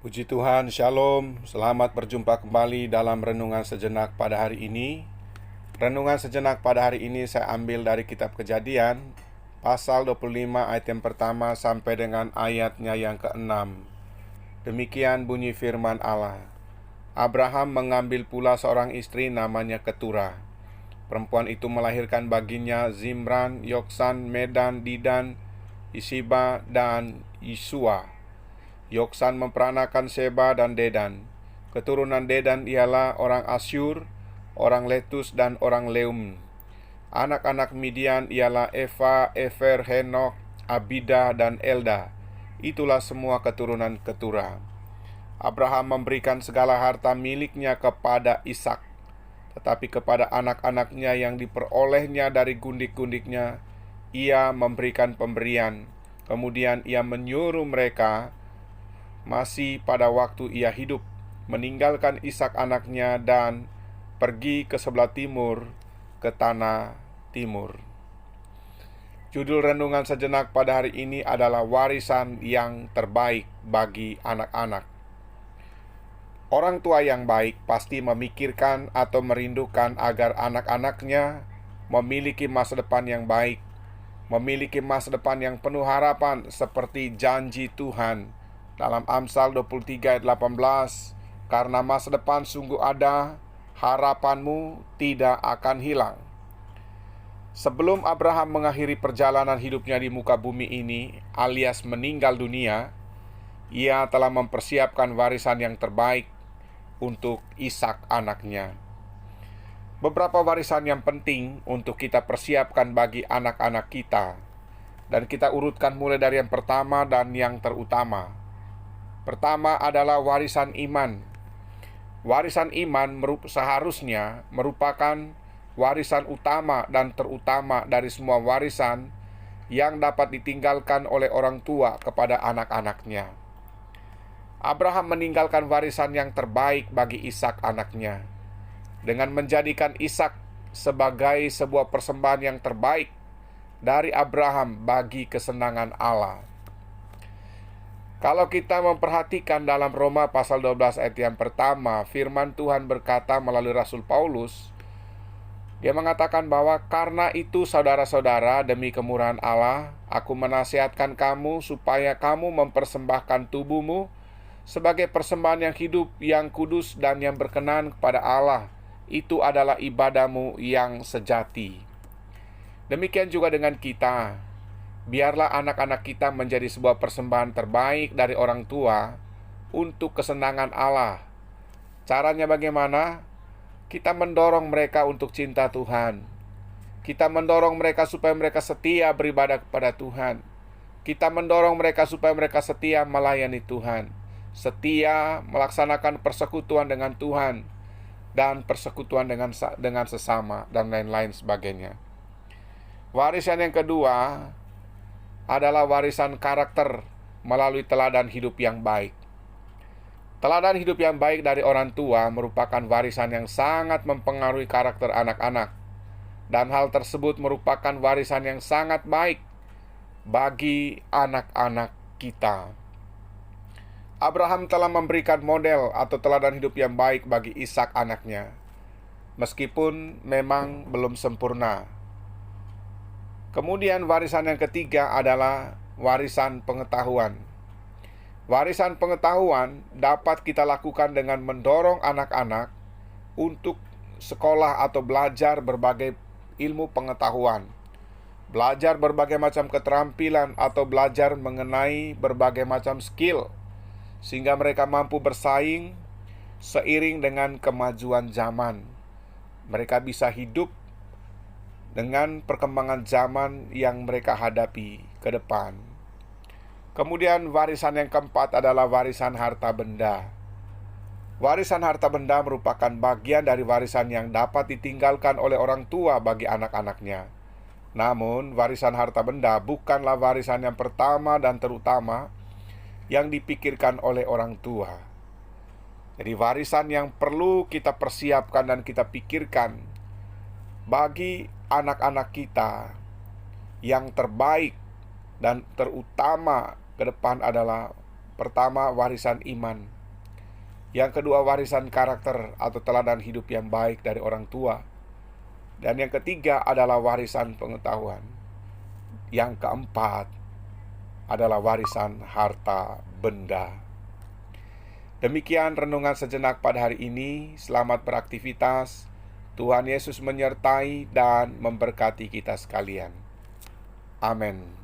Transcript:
Puji Tuhan, Shalom. Selamat berjumpa kembali dalam Renungan Sejenak pada hari ini. Renungan Sejenak pada hari ini saya ambil dari kitab Kejadian, pasal 25 ayat yang pertama sampai dengan ayatnya yang ke-6. Demikian bunyi firman Allah. Abraham mengambil pula seorang istri namanya Keturah. Perempuan itu melahirkan baginya Zimran, Yoksan, Medan, Didan, Ishiba, dan Yisua. Yoksan memperanakan Seba dan Dedan. Keturunan Dedan ialah orang Asyur, orang Letus, dan orang Leum. Anak-anak Midian ialah Eva, Efer, Henok, Abida, dan Elda. Itulah semua keturunan Keturah. Abraham memberikan segala harta miliknya kepada Ishak, tetapi kepada anak-anaknya yang diperolehnya dari gundik-gundiknya, ia memberikan pemberian. Kemudian ia menyuruh mereka masih pada waktu ia hidup, meninggalkan Ishak anaknya dan pergi ke sebelah timur, ke tanah timur. Judul renungan sejenak pada hari ini adalah warisan yang terbaik bagi anak-anak. Orang tua yang baik pasti memikirkan atau merindukan agar anak-anaknya memiliki masa depan yang baik, memiliki masa depan yang penuh harapan seperti janji Tuhan dalam Amsal 23 ayat 18, karena masa depan sungguh ada, harapanmu tidak akan hilang. Sebelum Abraham mengakhiri perjalanan hidupnya di muka bumi ini, alias meninggal dunia, ia telah mempersiapkan warisan yang terbaik untuk Ishak anaknya. Beberapa warisan yang penting untuk kita persiapkan bagi anak-anak kita, dan kita urutkan mulai dari yang pertama dan yang terutama. Pertama adalah warisan iman. Warisan iman seharusnya merupakan warisan utama dan terutama dari semua warisan yang dapat ditinggalkan oleh orang tua kepada anak-anaknya. Abraham meninggalkan warisan yang terbaik bagi Ishak anaknya, dengan menjadikan Ishak sebagai sebuah persembahan yang terbaik dari Abraham bagi kesenangan Allah. Kalau kita memperhatikan dalam Roma pasal 12 ayat yang pertama, firman Tuhan berkata melalui Rasul Paulus, dia mengatakan bahwa karena itu saudara-saudara, demi kemurahan Allah, aku menasihatkan kamu supaya kamu mempersembahkan tubuhmu sebagai persembahan yang hidup, yang kudus, dan yang berkenan kepada Allah. Itu adalah ibadahmu yang sejati. Demikian juga dengan kita. Biarlah anak-anak kita menjadi sebuah persembahan terbaik dari orang tua untuk kesenangan Allah. Caranya bagaimana? Kita mendorong mereka untuk cinta Tuhan. Kita mendorong mereka supaya mereka setia beribadah kepada Tuhan. Kita mendorong mereka supaya mereka setia melayani Tuhan, setia melaksanakan persekutuan dengan Tuhan dan persekutuan dengan sesama dan lain-lain sebagainya. Warisan yang kedua adalah warisan karakter melalui teladan hidup yang baik. Teladan hidup yang baik dari orang tua merupakan warisan yang sangat mempengaruhi karakter anak-anak, dan hal tersebut merupakan warisan yang sangat baik bagi anak-anak kita. Abraham telah memberikan model atau teladan hidup yang baik bagi Ishak anaknya, meskipun memang belum sempurna. Kemudian warisan yang ketiga adalah warisan pengetahuan. Warisan pengetahuan dapat kita lakukan dengan mendorong anak-anak untuk sekolah atau belajar berbagai ilmu pengetahuan, belajar berbagai macam keterampilan atau belajar mengenai berbagai macam skill, sehingga mereka mampu bersaing seiring dengan kemajuan zaman. Mereka bisa hidup dengan perkembangan zaman yang mereka hadapi ke depan. Kemudian warisan yang keempat adalah warisan harta benda. Warisan harta benda merupakan bagian dari warisan yang dapat ditinggalkan oleh orang tua bagi anak-anaknya. Namun, warisan harta benda bukanlah warisan yang pertama dan terutama yang dipikirkan oleh orang tua. Jadi warisan yang perlu kita persiapkan dan kita pikirkan bagi anak-anak kita yang terbaik dan terutama ke depan adalah Pertama, warisan iman. Yang kedua, warisan karakter atau teladan hidup yang baik dari orang tua. Dan yang ketiga adalah warisan pengetahuan. Yang keempat adalah warisan harta benda. Demikian renungan sejenak pada hari ini. Selamat beraktivitas. Tuhan Yesus menyertai dan memberkati kita sekalian. Amin.